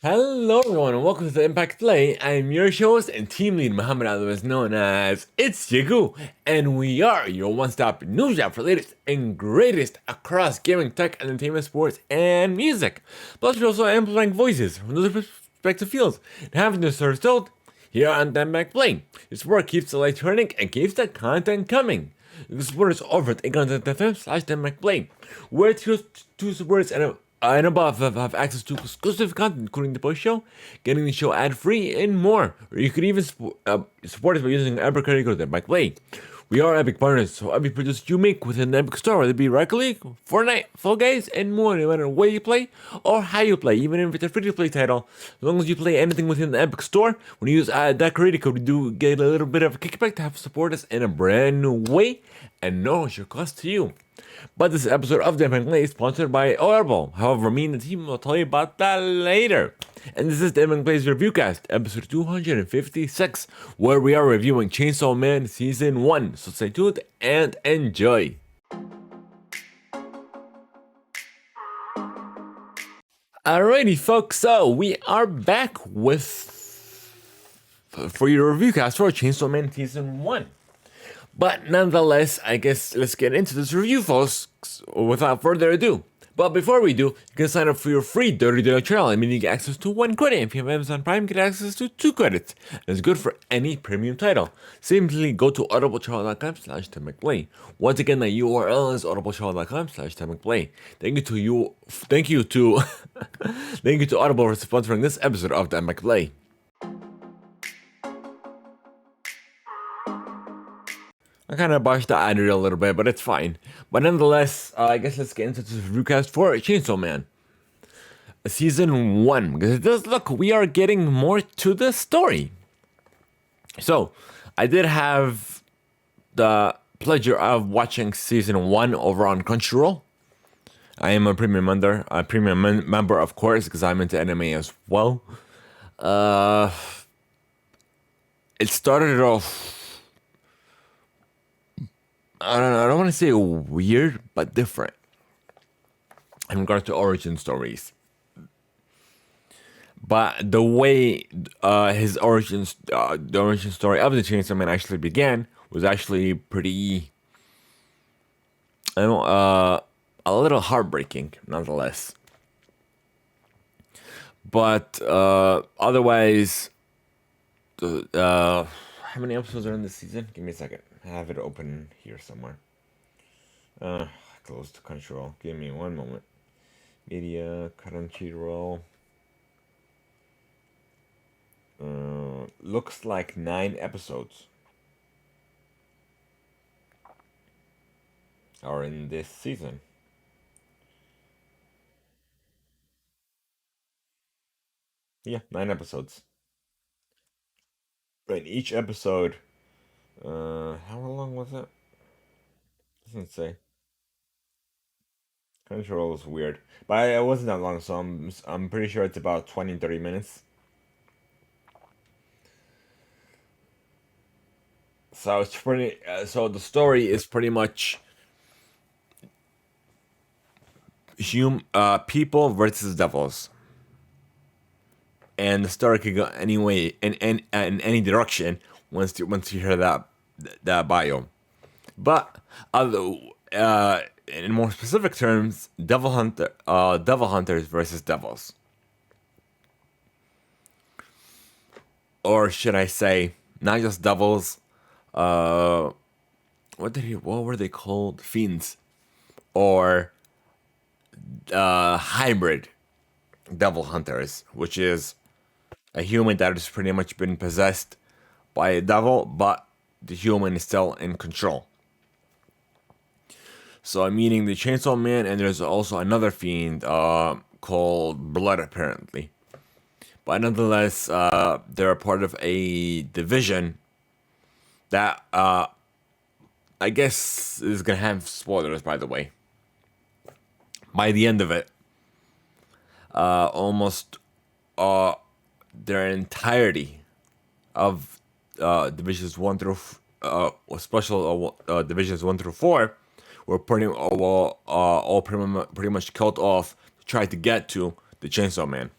Hello everyone and welcome to the Impact Play. I'm your host and team lead Muhammad, otherwise known as It's Yagu, and we are your one-stop news app for latest and greatest across gaming, tech, entertainment, sports, and music. Plus we're also amplifying voices from those respective fields and having this sort of told here on the Impact Play. This work keeps the light turning and keeps the content coming. The support is over at anchor.fm/theimpactplay, where two supporters and above have access to exclusive content, including the post show, getting the show ad free, and more. Or you could even support us by using Epic credit card at Play. We are Epic partners, so every purchase you make within the Epic store, whether it be Rocket League, Fortnite, Fall Guys, and more, no matter where you play or how you play, even if it's a free-to-play title, as long as you play anything within the Epic store, when you use that credit code, we do get a little bit of a kickback to have support us in a brand new way, and no extra cost to you. But this episode of the Theimpactplay is sponsored by Audible. However, me and the team will tell you about that later. And this is the Theimpactplay's Reviewcast, episode 256, where we are reviewing Chainsaw Man Season 1. So stay tuned and enjoy. Alrighty, folks, so we are back for your Reviewcast for Chainsaw Man Season 1. But nonetheless, I guess let's get into this review, folks, without further ado. But before we do, you can sign up for your free 30-day trial. I mean, you get access to 1 credit. If you have Amazon Prime, you get access to 2 credits. And it's good for any premium title. Simply go to audibletrial.com/theimpactplay. Once again, the URL is audibletrial.com/theimpactplay. Thank you to Audible for sponsoring this episode of the Theimpactplay. I kind of botched the ad read a little bit, but it's fine. But nonetheless, I guess let's get into this reviewcast for Chainsaw Man Season 1. Because it does look, we are getting more to the story. So, I did have the pleasure of watching Season 1 over on Crunchyroll. I am a premium member, of course, because I'm into anime as well. It started off, I don't want to say weird, but different in regard to origin stories. But the way the origin story of the Chainsaw Man actually began was actually pretty, a little heartbreaking, nonetheless. But otherwise, how many episodes are in this season? Give me a second. I have it open here somewhere. Close to Crunchyroll. Give me one moment. Media, Crunchyroll. Looks like 9 episodes are in this season. Yeah, 9 episodes. But each episode, how long was it? Doesn't say. Control is weird, but it wasn't that long, so I'm pretty sure it's about 20-30 minutes. So it's pretty. So the story is pretty much people versus devils, and the story could go anyway in any direction once you hear that bio. But in more specific terms, devil hunters versus devils, or should I say, not just devils. What were they called? Fiends, or hybrid devil hunters, which is a human that has pretty much been possessed by a devil, but the human is still in control. So I'm meeting the Chainsaw Man, and there's also another fiend called Blood, apparently. But nonetheless, they're a part of a division that I guess is gonna have spoilers, by the way. By the end of it, almost their entirety of divisions 1 through special divisions 1 through 4 were all pretty much killed off to try to get to the Chainsaw Man.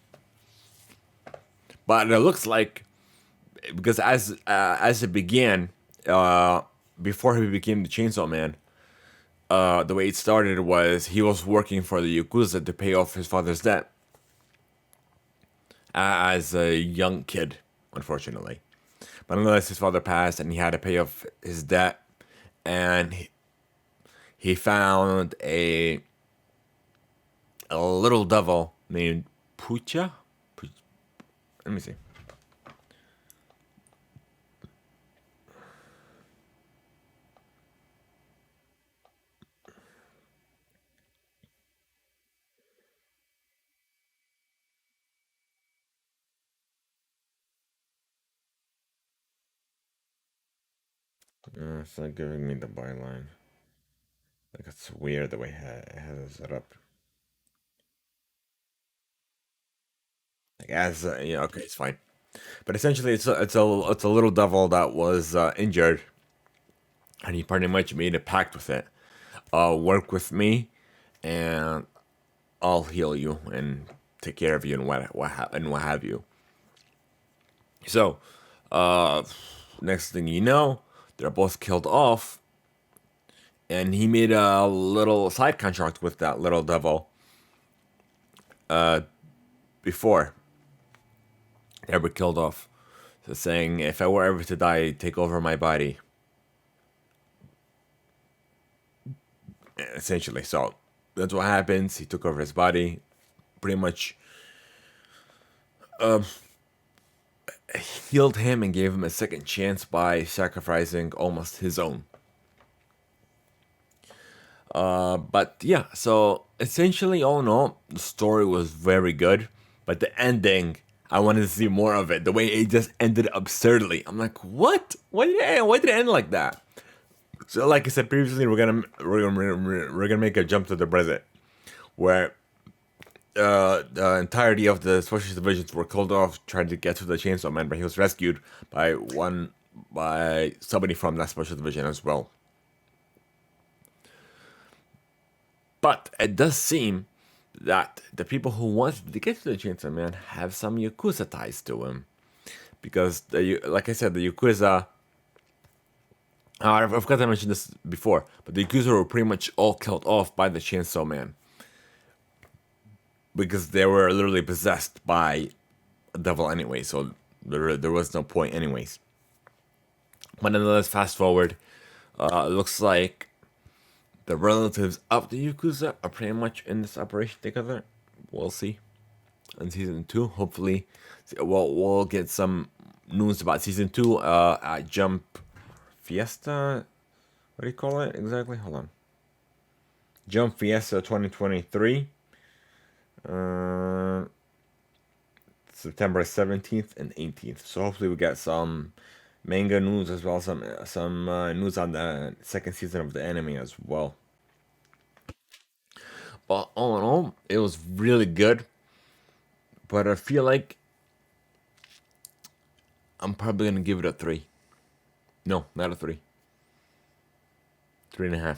But it looks like, because as it began, before he became the Chainsaw Man, the way it started was he was working for the Yakuza to pay off his father's debt as a young kid, unfortunately. But nonetheless, his father passed and he had to pay off his debt. And he found a little devil named Pucha. Let me see. It's not giving me the byline. Like, it's weird the way it has it set up. Like, as yeah, okay, it's fine. But essentially, it's a little devil that was injured, and he pretty much made a pact with it. Work with me, and I'll heal you and take care of you and what have you. So, next thing you know, they're both killed off, and he made a little side contract with that little devil. Before they were killed off, so saying, if I were ever to die, take over my body. Essentially, so that's what happens. He took over his body, pretty much healed him and gave him a second chance by sacrificing almost his own. But yeah, so essentially, all in all, the story was very good, but the ending, I wanted to see more of it. The way it just ended absurdly, I'm like, what? Why did it end like that? So, like I said previously, we're gonna make a jump to the present, where the entirety of the special divisions were called off trying to get to the Chainsaw Man, but he was rescued by somebody from that special division as well. But it does seem that the people who wanted to get to the Chainsaw Man have some Yakuza ties to him, because like I said, the Yakuza. I forgot to mention this before, but the Yakuza were pretty much all killed off by the Chainsaw Man, because they were literally possessed by a devil anyway, so there was no point anyways. But nonetheless, fast forward, it looks like the relatives of the Yakuza are pretty much in this operation together. We'll see. In season 2, hopefully, we'll get some news about season 2 at Jump Fiesta. What do you call it exactly? Hold on. Jump Fiesta 2023. September 17th and 18th. So hopefully we get some manga news as well, some news on the second season of the anime as well. But all in all, it was really good. But I feel like I'm probably gonna give it a 3. No, not a 3. 3.5.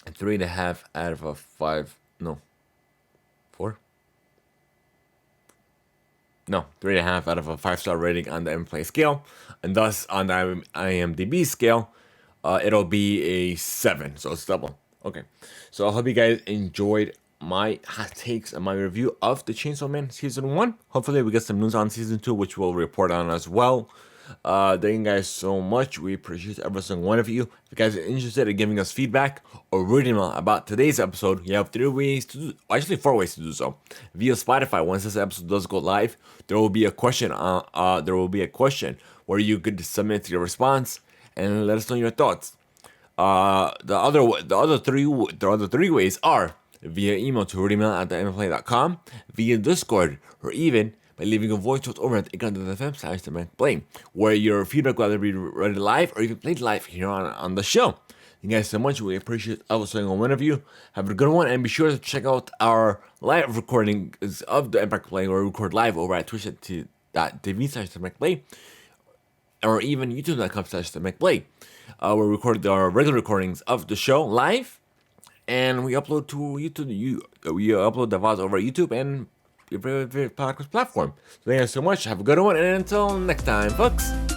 A 3.5 out of a 5. No. 4? No, 3.5 out of a 5-star rating on the Theimpactplay scale, and thus on the IMDb scale, it'll be a 7, so it's double. Okay, so I hope you guys enjoyed my hot takes and my review of the Chainsaw Man season 1. Hopefully we get some news on season 2, which we'll report on as well. Thank you guys so much. We appreciate every single one of you. If you guys are interested in giving us feedback or reading about today's episode, you have 4 ways to do so. Via Spotify, once this episode does go live, there will be a question. Where you could submit your response and let us know your thoughts. The other three ways are via email to rudymail@theimpactplay.com, via Discord, or even by leaving a voice note over at Theimpactplay, where your feedback will either be read live or even played live here on the show. Thank you guys so much. We appreciate every single one of you. Have a good one, and be sure to check out our live recordings of the Theimpactplay, where we record live over at twitch.tv/Theimpactplay, or even youtube.com/Theimpactplay. We record our regular recordings of the show live, and we upload to YouTube. We upload the VODs over YouTube and your favorite podcast platform. So thank you so much. Have a good one, and until next time, folks.